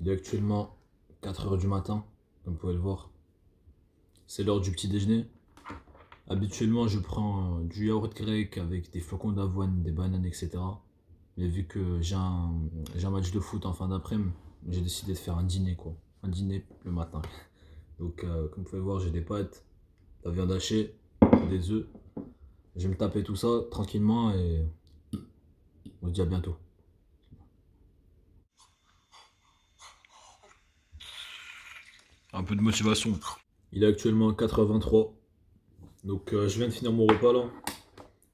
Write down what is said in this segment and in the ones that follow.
Il est actuellement 4 heures du matin, comme vous pouvez le voir. C'est l'heure du petit déjeuner. Habituellement, je prends du yaourt grec avec des flocons d'avoine, des bananes, etc. Mais vu que j'ai un match de foot en fin d'après-midi, j'ai décidé de faire un dîner, quoi. Un dîner le matin. Donc, comme vous pouvez le voir, j'ai des pâtes, de la viande hachée, des œufs. Je vais me taper tout ça tranquillement et on se dit à bientôt. Un peu de motivation. Il est actuellement 4h23. Donc, je viens de finir mon repas là.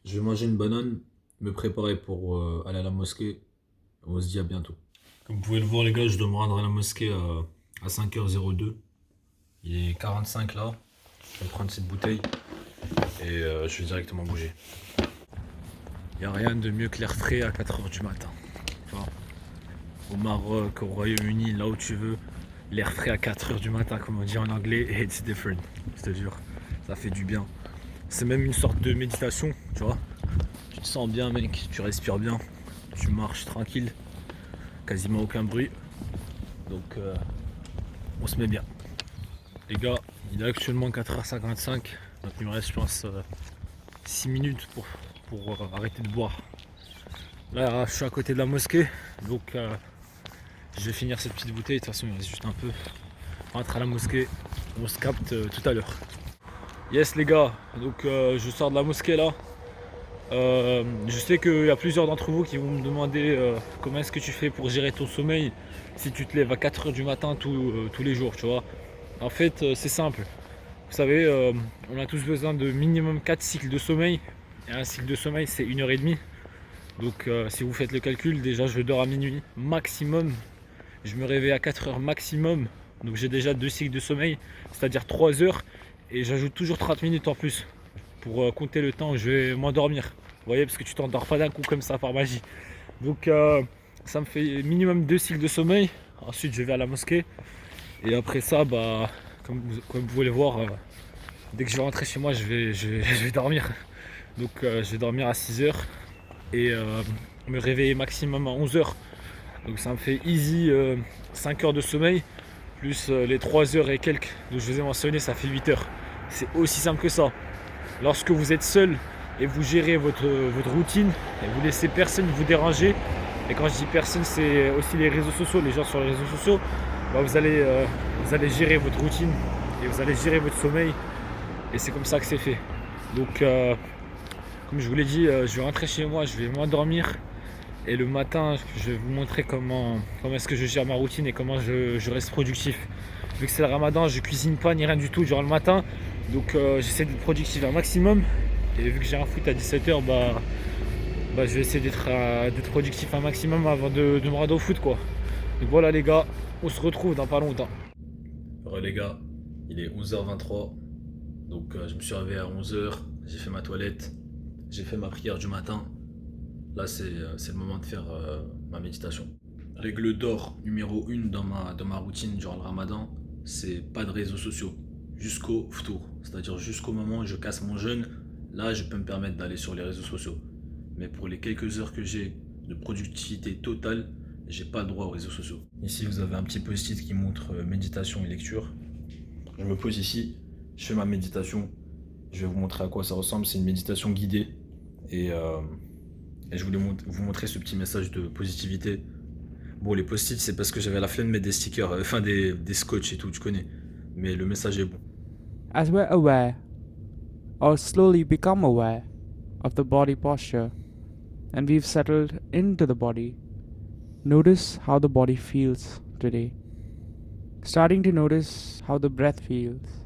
Je vais manger une banane, me préparer pour aller à la mosquée. On se dit à bientôt. Comme vous pouvez le voir les gars, je dois me rendre à la mosquée à 5h02. Il est 45 là. Je vais prendre cette bouteille et je vais directement bouger. Il n'y a rien de mieux que l'air frais à 4h du matin. Enfin, au Maroc, au Royaume-Uni, là où tu veux, l'air frais à 4h du matin, comme on dit en anglais, it's different. Je te jure, ça fait du bien. C'est même une sorte de méditation, tu vois. Tu te sens bien mec, tu respires bien, tu marches tranquille, quasiment aucun bruit. Donc on se met bien. Les gars, il est actuellement 4h55, donc il me reste je pense 6 minutes pour arrêter de boire. Là je suis à côté de la mosquée, donc je vais finir cette petite bouteille, de toute façon il reste juste un peu. On rentre à la mosquée, on se capte tout à l'heure. Yes les gars, donc je sors de la mosquée là. Je sais qu'il y a plusieurs d'entre vous qui vont me demander comment est-ce que tu fais pour gérer ton sommeil si tu te lèves à 4h du matin tous les jours, tu vois. En fait, c'est simple. Vous savez, on a tous besoin de minimum 4 cycles de sommeil. Et un cycle de sommeil, c'est 1h30. Donc, si vous faites le calcul, déjà, je dors à minuit maximum. Je me réveille à 4h maximum. Donc, j'ai déjà 2 cycles de sommeil, c'est-à-dire 3 heures. Et j'ajoute toujours 30 minutes en plus pour compter le temps où je vais m'endormir. Vous voyez, parce que tu t'endors pas d'un coup comme ça par magie. Donc, ça me fait minimum 2 cycles de sommeil. Ensuite, je vais à la mosquée. Et après ça, bah, comme vous pouvez le voir, dès que je vais rentrer chez moi, je vais dormir. Donc je vais dormir à 6h et me réveiller maximum à 11h. Donc ça me fait easy 5 heures de sommeil, plus les 3 heures et quelques dont je vous ai mentionné, ça fait 8 heures. C'est aussi simple que ça. Lorsque vous êtes seul et vous gérez votre routine et vous laissez personne vous déranger, et quand je dis personne, c'est aussi les réseaux sociaux, les gens sur les réseaux sociaux, bah vous allez gérer votre routine et vous allez gérer votre sommeil et c'est comme ça que c'est fait. Donc comme je vous l'ai dit, je vais rentrer chez moi, je vais m'endormir et le matin je vais vous montrer comment est-ce que je gère ma routine et comment je reste productif. Vu que c'est le ramadan, je cuisine pas ni rien du tout durant le matin, donc j'essaie d'être productif un maximum et vu que j'ai un foot à 17h, bah je vais essayer d'être productif un maximum avant de me rendre au foot quoi. Donc voilà les gars, on se retrouve dans pas longtemps. Alors les gars, il est 11h23. Donc je me suis réveillé à 11h, j'ai fait ma toilette, j'ai fait ma prière du matin. Là c'est le moment de faire ma méditation. Règle d'or numéro 1 dans ma routine durant le ramadan, c'est pas de réseaux sociaux. Jusqu'au ftour, c'est-à-dire jusqu'au moment où je casse mon jeûne, là je peux me permettre d'aller sur les réseaux sociaux. Mais pour les quelques heures que j'ai de productivité totale, j'ai pas le droit aux réseaux sociaux. Ici vous avez un petit post-it qui montre méditation et lecture. Je me pose ici, je fais ma méditation. Je vais vous montrer à quoi ça ressemble. C'est une méditation guidée. Et, je voulais vous montrer ce petit message de positivité. Bon, les post-it, c'est parce que j'avais la flemme de mettre des stickers, enfin des scotch et tout, tu connais. Mais le message est bon. As we're aware, or slowly become aware, of the body posture, and we've settled into the body, notice how the body feels today. Starting to notice how the breath feels,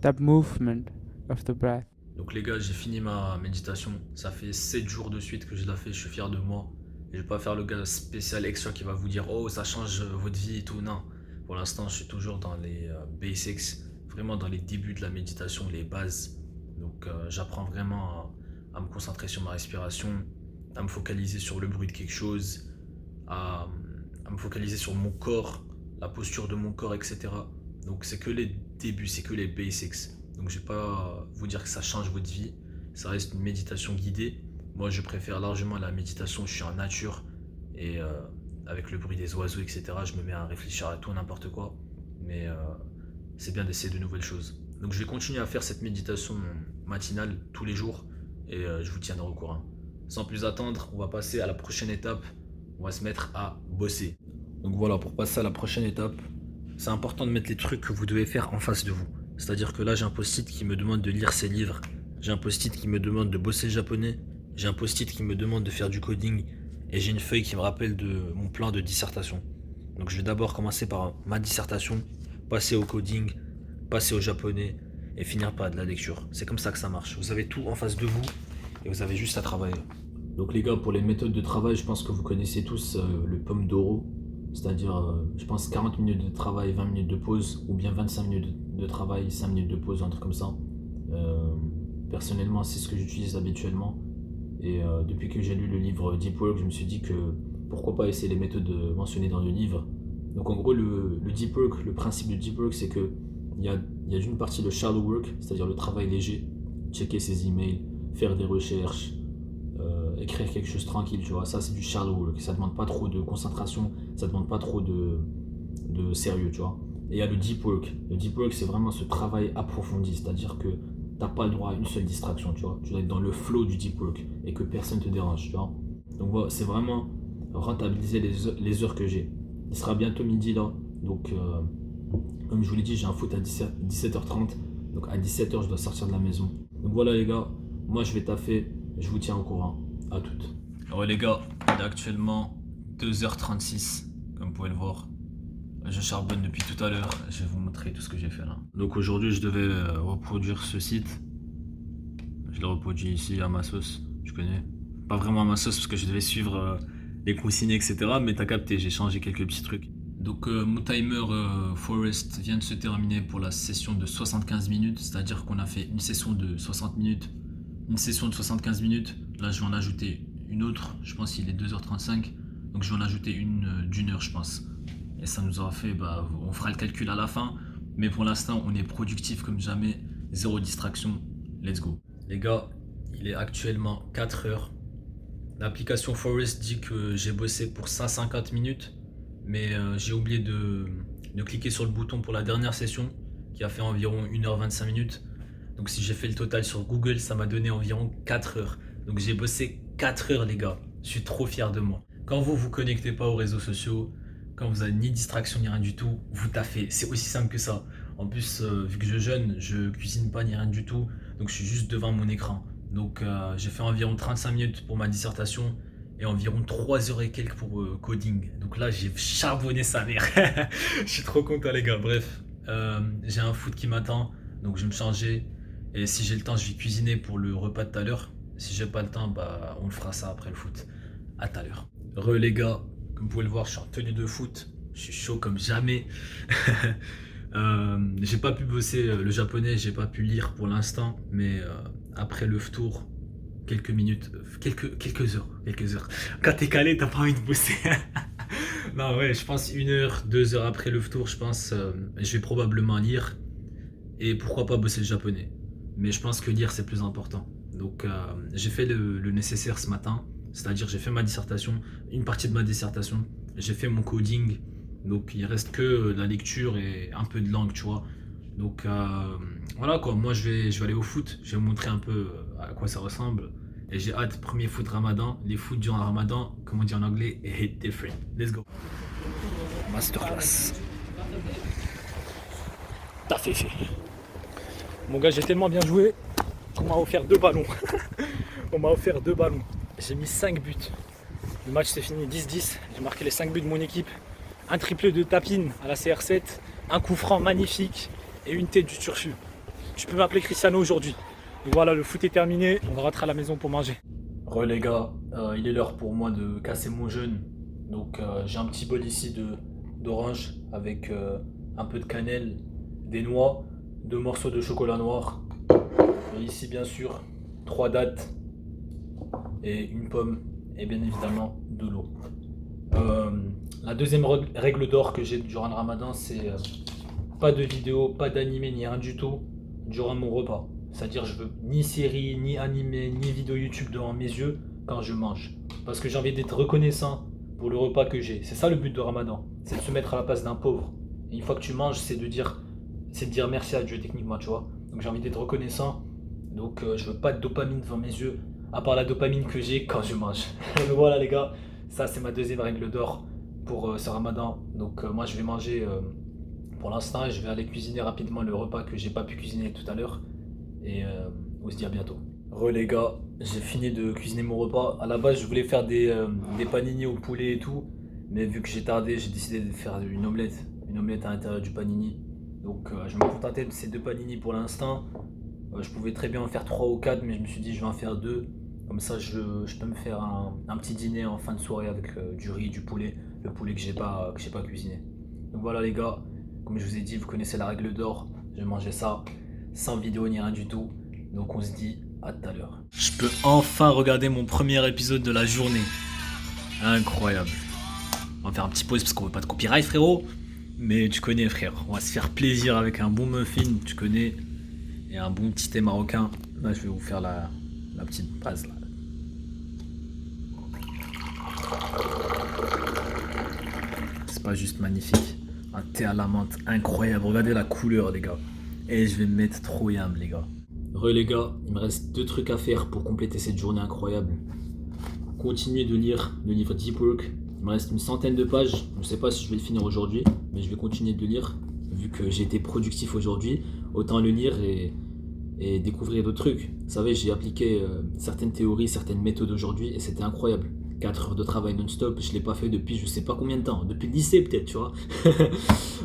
that movement of the breath. Donc les gars, j'ai fini ma méditation. Ça fait 7 jours de suite que je la fais, je suis fier de moi. Et je vais pas faire le gars spécial extra qui va vous dire oh ça change votre vie et tout. Non, pour l'instant je suis toujours dans les basics, vraiment dans les débuts de la méditation, les bases. Donc j'apprends vraiment à me concentrer sur ma respiration, à me focaliser sur le bruit de quelque chose, à, à me focaliser sur mon corps, la posture de mon corps, etc. Donc c'est que les débuts, c'est que les basics. Donc je vais pas vous dire que ça change votre vie, ça reste une méditation guidée. Moi je préfère largement la méditation, je suis en nature Et avec le bruit des oiseaux, etc., je me mets à réfléchir à tout, n'importe quoi. Mais c'est bien d'essayer de nouvelles choses. Donc je vais continuer à faire cette méditation matinale tous les jours et je vous tiendrai au courant. Sans plus attendre, on va passer à la prochaine étape. On va se mettre à bosser. Donc voilà, pour passer à la prochaine étape, c'est important de mettre les trucs que vous devez faire en face de vous. C'est-à-dire que là, j'ai un post-it qui me demande de lire ses livres. J'ai un post-it qui me demande de bosser le japonais. J'ai un post-it qui me demande de faire du coding. Et j'ai une feuille qui me rappelle de mon plan de dissertation. Donc je vais d'abord commencer par ma dissertation, passer au coding, passer au japonais et finir par de la lecture. C'est comme ça que ça marche. Vous avez tout en face de vous et vous avez juste à travailler. Donc les gars, pour les méthodes de travail, je pense que vous connaissez tous le Pomodoro. C'est-à-dire, je pense 40 minutes de travail, 20 minutes de pause, ou bien 25 minutes de travail, 5 minutes de pause, un truc comme ça. Personnellement, c'est ce que j'utilise habituellement. Et depuis que j'ai lu le livre Deep Work, je me suis dit que pourquoi pas essayer les méthodes mentionnées dans le livre. Donc en gros, le Deep Work, le principe du Deep Work, c'est que il y a d'une partie le shallow work, c'est-à-dire le travail léger, checker ses emails, faire des recherches, écrire quelque chose tranquille, tu vois. Ça, c'est du shallow work. Ça demande pas trop de concentration, ça demande pas trop de sérieux, tu vois. Et il y a le deep work. Le deep work, c'est vraiment ce travail approfondi, c'est-à-dire que t'as pas le droit à une seule distraction, tu vois. Tu dois être dans le flow du deep work et que personne te dérange, tu vois. Donc voilà, c'est vraiment rentabiliser les heures que j'ai. Il sera bientôt midi là, donc comme je vous l'ai dit, j'ai un foot à 17h30, donc à 17h je dois sortir de la maison. Donc voilà les gars, moi je vais taffer, je vous tiens au courant, à toutes. Alors les gars, il est actuellement 2h36, comme vous pouvez le voir. Je charbonne depuis tout à l'heure, je vais vous montrer tout ce que j'ai fait là. Donc aujourd'hui je devais reproduire ce site. Je l'ai reproduit ici à ma sauce, tu connais. Pas vraiment à ma sauce parce que je devais suivre les consignes, etc. Mais t'as capté, j'ai changé quelques petits trucs. Donc mon timer Forest vient de se terminer pour la session de 75 minutes. C'est-à-dire qu'on a fait une session de 60 minutes, une session de 75 minutes. Là je vais en ajouter une autre, je pense qu'il est 2h35. Donc je vais en ajouter une d'une heure je pense. Et ça nous aura fait, on fera le calcul à la fin. Mais pour l'instant on est productif comme jamais, zéro distraction, let's go. Les gars, il est actuellement 4h. L'application Forest dit que j'ai bossé pour 150 minutes, mais j'ai oublié de cliquer sur le bouton pour la dernière session, qui a fait environ 1h25 minutes. Donc si j'ai fait le total sur Google, ça m'a donné environ 4 heures. Donc j'ai bossé 4 heures les gars, je suis trop fier de moi. Quand vous vous connectez pas aux réseaux sociaux, quand vous avez ni distraction ni rien du tout, vous taffez, c'est aussi simple que ça. En plus, vu que je jeûne, je cuisine pas ni rien du tout, donc je suis juste devant mon écran. Donc j'ai fait environ 35 minutes pour ma dissertation et environ 3 heures et quelques pour coding. Donc là j'ai charbonné sa mère. Je suis trop content les gars. Bref, j'ai un foot qui m'attend, donc je vais me changer. Et si j'ai le temps, je vais cuisiner pour le repas de tout à l'heure. Si j'ai pas le temps, on le fera ça après le foot. À tout à l'heure. Les gars, comme vous pouvez le voir, je suis en tenue de foot. Je suis chaud comme jamais. J'ai pas pu bosser le japonais, j'ai pas pu lire pour l'instant, mais après le tour, quelques minutes, quelques heures. Quand t'es calé, t'as pas envie de bosser. Non ouais, je pense 1 heure, 2 heures après le tour, je pense je vais probablement lire et pourquoi pas bosser le japonais. Mais je pense que lire c'est plus important. Donc j'ai fait le nécessaire ce matin, c'est-à-dire j'ai fait ma dissertation, une partie de ma dissertation, j'ai fait mon coding. Donc il reste que la lecture et un peu de langue, tu vois. Donc voilà quoi, moi je vais aller au foot, je vais vous montrer un peu à quoi ça ressemble. Et j'ai hâte, premier foot Ramadan, les foot durant Ramadan, comme on dit en anglais, hit different. Let's go. Masterclass. T'as fait. Mon gars, j'ai tellement bien joué qu'on m'a offert 2 ballons. On m'a offert 2 ballons. J'ai mis 5 buts. Le match s'est fini 10-10, j'ai marqué les 5 buts de mon équipe. Un triplé de Tapine à la CR7, un coup franc magnifique et une tête du turfu. Tu peux m'appeler Cristiano aujourd'hui. Donc voilà, le foot est terminé, on va rentrer à la maison pour manger. Les gars, il est l'heure pour moi de casser mon jeûne. Donc j'ai un petit bol ici d'orange avec un peu de cannelle, des noix, 2 morceaux de chocolat noir. Et ici bien sûr, 3 dattes et une pomme et bien évidemment de l'eau. La deuxième règle d'or que j'ai durant le Ramadan, c'est pas de vidéo, pas d'animé, ni rien du tout durant mon repas. C'est-à-dire je veux ni série, ni animé, ni vidéo YouTube devant mes yeux quand je mange. Parce que j'ai envie d'être reconnaissant pour le repas que j'ai. C'est ça le but de Ramadan, c'est de se mettre à la place d'un pauvre. Et une fois que tu manges, c'est de dire merci à Dieu techniquement, tu vois. Donc j'ai envie d'être reconnaissant. Donc je veux pas de dopamine devant mes yeux, à part la dopamine que j'ai quand je mange. Donc voilà les gars, ça c'est ma deuxième règle d'or pour ce Ramadan. Donc moi je vais manger pour l'instant et je vais aller cuisiner rapidement le repas que j'ai pas pu cuisiner tout à l'heure. Et on se dit à bientôt. Les gars, j'ai fini de cuisiner mon repas. À la base je voulais faire des panini au poulet et tout. Mais vu que j'ai tardé, j'ai décidé de faire une omelette. Une omelette à l'intérieur du panini. Donc je vais me contenter de ces deux panini pour l'instant. Je pouvais très bien en faire 3 ou 4, mais je me suis dit je vais en faire 2. Comme ça je peux me faire un petit dîner en fin de soirée avec du riz, du poulet. Le poulet que j'ai pas cuisiné. Donc voilà les gars, comme je vous ai dit, vous connaissez la règle d'or. Je vais manger ça sans vidéo ni rien du tout. Donc on se dit à tout à l'heure. Je peux enfin regarder mon premier épisode de la journée. Incroyable. On va faire un petit pause parce qu'on veut pas de copyright frérot. Mais tu connais frère, on va se faire plaisir avec un bon muffin, tu connais. Et un bon petit thé marocain. Là je vais vous faire la petite base là. C'est pas juste magnifique. Un thé à la menthe incroyable. Regardez la couleur les gars. Et je vais me mettre trop yam les gars. Les gars, il me reste 2 trucs à faire pour compléter cette journée incroyable. Continuer de lire le livre Deep Work. Il me reste une centaine de pages. Je ne sais pas si je vais le finir aujourd'hui, mais je vais continuer de le lire. Vu que j'ai été productif aujourd'hui, autant le lire et découvrir d'autres trucs. Vous savez, j'ai appliqué certaines théories, certaines méthodes aujourd'hui et c'était incroyable. 4 heures de travail non-stop, je ne l'ai pas fait depuis je sais pas combien de temps, depuis le lycée peut-être, tu vois.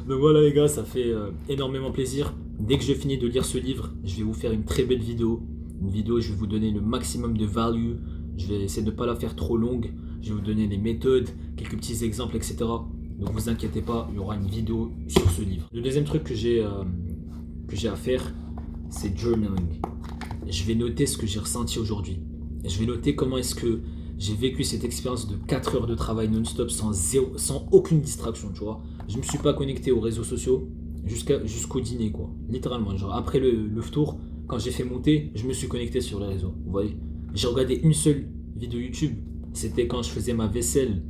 Donc voilà les gars, ça fait énormément plaisir. Dès que je finis de lire ce livre, je vais vous faire une très belle vidéo. Une vidéo où je vais vous donner le maximum de value. Je vais essayer de ne pas la faire trop longue. Je vais vous donner les méthodes, quelques petits exemples, etc. Donc vous inquiétez pas, il y aura une vidéo sur ce livre. Le deuxième truc que j'ai à faire, c'est journaling. Je vais noter ce que j'ai ressenti aujourd'hui. Et je vais noter comment est-ce que j'ai vécu cette expérience de 4 heures de travail non-stop sans aucune distraction, tu vois. Je me suis pas connecté aux réseaux sociaux jusqu'au dîner, quoi. Littéralement, genre après le tour, quand j'ai fait monter, je me suis connecté sur les réseaux, vous voyez. J'ai regardé une seule vidéo YouTube, c'était quand je faisais ma vaisselle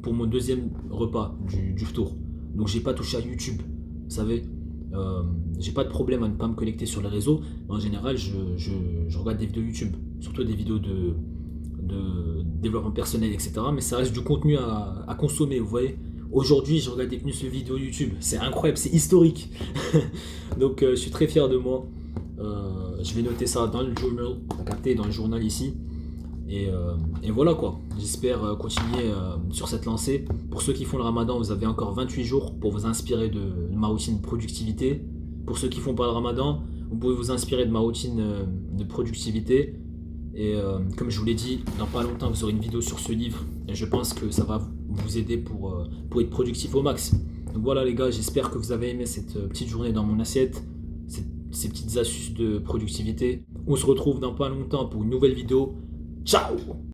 pour mon deuxième repas du tour. Donc j'ai pas touché à YouTube, vous savez. J'ai pas de problème à ne pas me connecter sur les réseaux, mais en général je regarde des vidéos YouTube, surtout des vidéos de développement personnel, etc. Mais ça reste du contenu à consommer, vous voyez. Aujourd'hui, j'ai regardé une seule vidéo YouTube, c'est incroyable, c'est historique. Donc je suis très fier de moi. Je vais noter ça dans le journal, capté dans le journal ici. Et voilà quoi, j'espère continuer sur cette lancée. Pour ceux qui font le ramadan, vous avez encore 28 jours pour vous inspirer de ma routine de productivité. Pour ceux qui font pas le ramadan, vous pouvez vous inspirer de ma routine de productivité. Et comme je vous l'ai dit, dans pas longtemps vous aurez une vidéo sur ce livre. Et je pense que ça va vous aider pour être productif au max. Donc voilà les gars, j'espère que vous avez aimé cette petite journée dans mon assiette. Ces petites astuces de productivité. On se retrouve dans pas longtemps pour une nouvelle vidéo. Ciao!